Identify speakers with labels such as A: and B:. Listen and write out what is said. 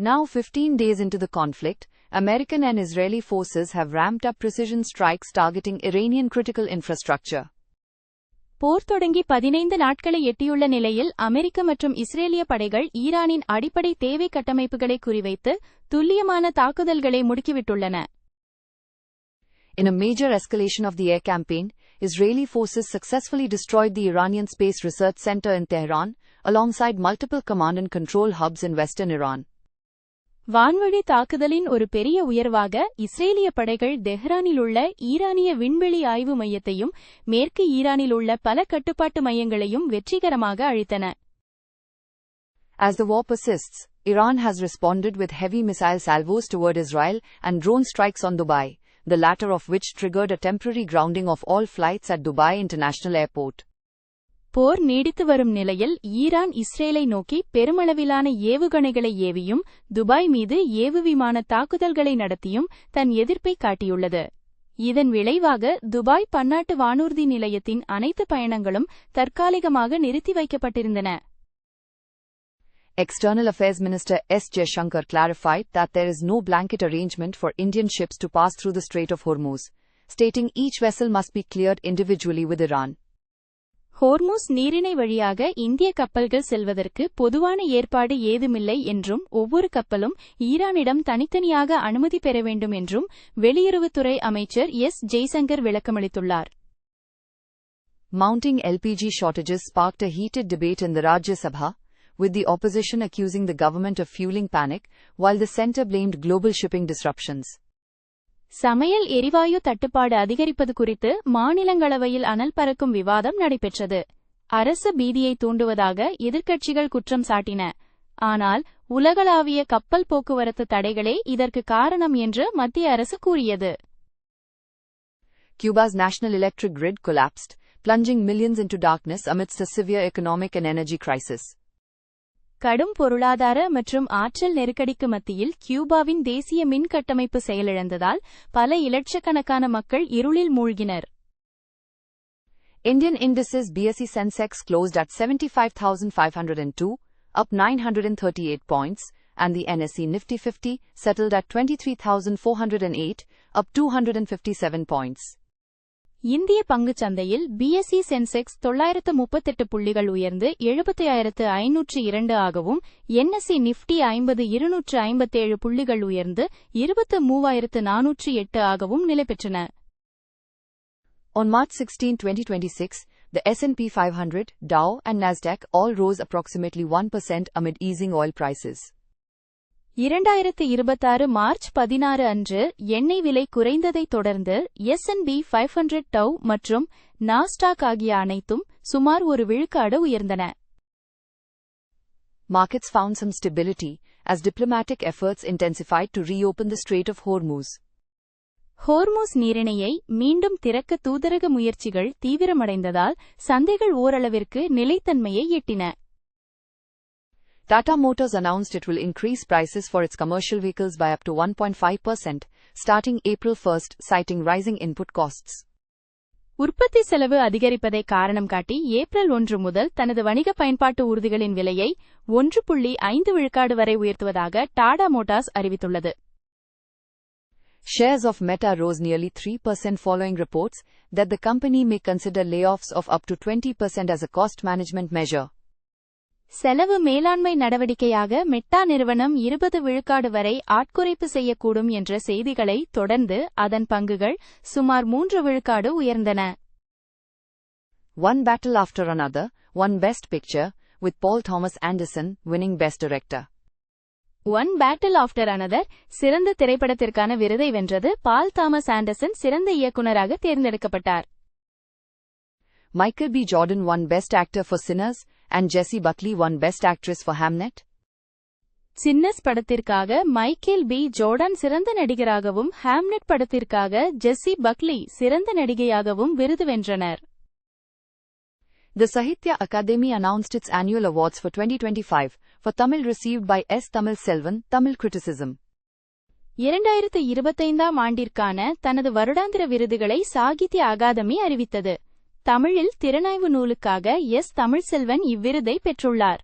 A: Now 15 days into the conflict, American and Israeli forces have ramped up precision strikes targeting Iranian critical infrastructure.
B: போர் தொடங்கி 15 நாட்களை எட்டியுள்ள நிலையில் அமெரிக்க மற்றும் இஸ்ரேலிய படைகள் ஈரானின் அடிப்படை தேவை கட்டமைப்புகளை குறிவைத்து துல்லியமான தாக்குதல்களை முடுக்கிவிட்டுள்ளன.
A: In a major escalation of the air campaign, Israeli forces successfully destroyed the Iranian Space Research Center in Tehran, alongside multiple command and control hubs in western Iran.
B: வான்வழி தாக்குதலின் ஒரு பெரிய உயர்வாக இஸ்ரேலிய படைகள் தெஹ்ரானில் உள்ள ஈரானிய விண்வெளி ஆய்வு மையத்தையும் மேற்கு ஈரானில் உள்ள பல கட்டுப்பாட்டு மையங்களையும் வெற்றிகரமாக அழித்தன.
A: As the war persists, Iran has responded with heavy missile salvos toward Israel and drone strikes on Dubai, the latter of which triggered a temporary grounding of all flights at Dubai International Airport.
B: போர் நீடித்து வரும் நிலையில் Iran இஸ்ரேலை நோக்கி பெருமளவிலான ஏவுகணைகளை ஏவியும் Dubai மீது ஏவுவிமான தாக்குதல்களை நடத்தியும் தன் எதிர்ப்பை காட்டியுள்ளது. இதன் விளைவாக துபாய் பன்னாட்டு வானூர்தி நிலையத்தின் அனைத்து பயணங்களும் தற்காலிகமாக நிறுத்தி வைக்கப்பட்டிருந்தன.
A: External Affairs Minister S. Jaishankar clarified that there is no blanket arrangement for Indian ships to pass through the Strait of Hormuz, stating each vessel must be cleared individually with Iran.
B: Hormuz நீரிணை வழியாக இந்திய கப்பல்கள் செல்வதற்கு பொதுவான ஏற்பாடு ஏதுமில்லை என்றும் ஒவ்வொரு கப்பலும் ஈரானிடம் தனித்தனியாக அனுமதி பெற வேண்டும் என்றும் வெளியுறவுத்துறை அமைச்சர் எஸ். ஜெய்சங்கர் விளக்கமளித்துள்ளார்.
A: Mounting LPG shortages sparked a heated debate in the Rajya Sabha, with the opposition accusing the government of fueling panic, while the centre blamed global shipping disruptions.
B: சமையல் எரிவாயு தட்டுப்பாடு அதிகரிப்பது குறித்து மாநிலங்களவையில் அனல் பறக்கும் விவாதம் நடைபெற்றது. அரசு பீதியை தூண்டுவதாக எதிர்க்கட்சிகள் குற்றம் சாட்டின. ஆனால் உலகளாவிய கப்பல் போக்குவரத்து தடைகளே இதற்கு காரணம் என்று மத்திய அரசு கூறியது.
A: Cuba's national electric grid collapsed, plunging millions into darkness amidst a severe economic and energy crisis.
B: கடும் பொருளாதார மற்றும் ஆற்றல் நெருக்கடிக்கு மத்தியில் கியூபாவின் தேசிய மின் கட்டமைப்பு செயலிழந்ததால் பல இலட்சக்கணக்கான மக்கள் இருளில் மூழ்கினர்.
A: Indian indices BSE Sensex closed at 75,502, up 938 points, and the NSE Nifty 50 settled at 23,408, up 257 points.
B: இந்திய பங்குச் சந்தையில் பிஎஸ்இ சென்செக்ஸ் 938 புள்ளிகள் உயர்ந்து 75,502 ஆகவும் என்எஸ்இ நிஃப்டி 50,257 புள்ளிகள் உயர்ந்து 23,408 ஆகவும் நிலைபெற்றன.
A: On March 16, 2026, the S&P 500, Dow and Nasdaq all rose approximately 1% amid easing oil prices.
B: 2026 March 16 அன்று எண்ணெய் விலை குறைந்ததைத் தொடர்ந்து S&P 500 டவ் மற்றும் நாஸ்டாக் ஆகிய அனைத்தும் சுமார் 1 விழுக்காடு உயர்ந்தன.
A: Markets found some stability as diplomatic efforts intensified to reopen the Strait of Hormuz.
B: Hormuz நீரிணையை மீண்டும் திறக்க தூதரக முயற்சிகள் தீவிரமடைந்ததால் சந்தைகள் ஓரளவிற்கு நிலைத்தன்மையை எட்டின.
A: Tata Motors announced it will increase prices for its commercial vehicles by up to 1.5%, starting April 1, citing rising input costs.
B: உற்பத்தி செலவு அதிகரிப்பதை காரணம் காட்டி ஏப்ரல் 1 முதல் தனது வணிக பயன்பாட்டு ஊர்திகளின் விலையை 1.5 விழுக்காடு வரை உயர்த்துவதாக டாடா மோட்டார்ஸ் அறிவித்துள்ளது.
A: Shares of Meta rose nearly 3% following reports that the company may consider layoffs of up to 20% as a cost management measure.
B: செலவு மேலாண்மை நடவடிக்கையாக மெட்டா நிறுவனம் 20 விழுக்காடு வரை ஆட்குறைப்பு செய்யக்கூடும் என்ற செய்திகளை தொடர்ந்து அதன் பங்குகள் சுமார் 3 விழுக்காடு உயர்ந்தன.
A: One Battle After Another, won Best Picture, with Paul Thomas Anderson winning Best Director.
B: One Battle After Another சிறந்த திரைப்படத்திற்கான விருதை வென்றது. பால் தாமஸ் ஆண்டர்சன் சிறந்த இயக்குனராக தேர்ந்தெடுக்கப்பட்டார்.
A: Michael B. Jordan won Best Actor for Sinners, and Jessie Buckley won Best Actress for Hamnet.
B: சின்னஸ் படத்திற்காக Michael B. Jordan சிறந்த நடிகராகவும் Hamlet படத்திற்காக ஜெஸ்ஸி பக்லி சிறந்த நடிகையாகவும் விருது வென்றனர்.
A: The Sahitya Akademi announced its annual awards for 2025, for Tamil received by S. Tamil Selvan, Tamil Criticism.
B: 2025 ஆண்டிற்கான தனது வருடாந்திர விருதுகளை சாகித்ய அகாதமி அறிவித்தது. தமிழில் திறனாய்வு நூலுக்காக எஸ். தமிழ்செல்வன் இவ்விருதை பெற்றுள்ளார்.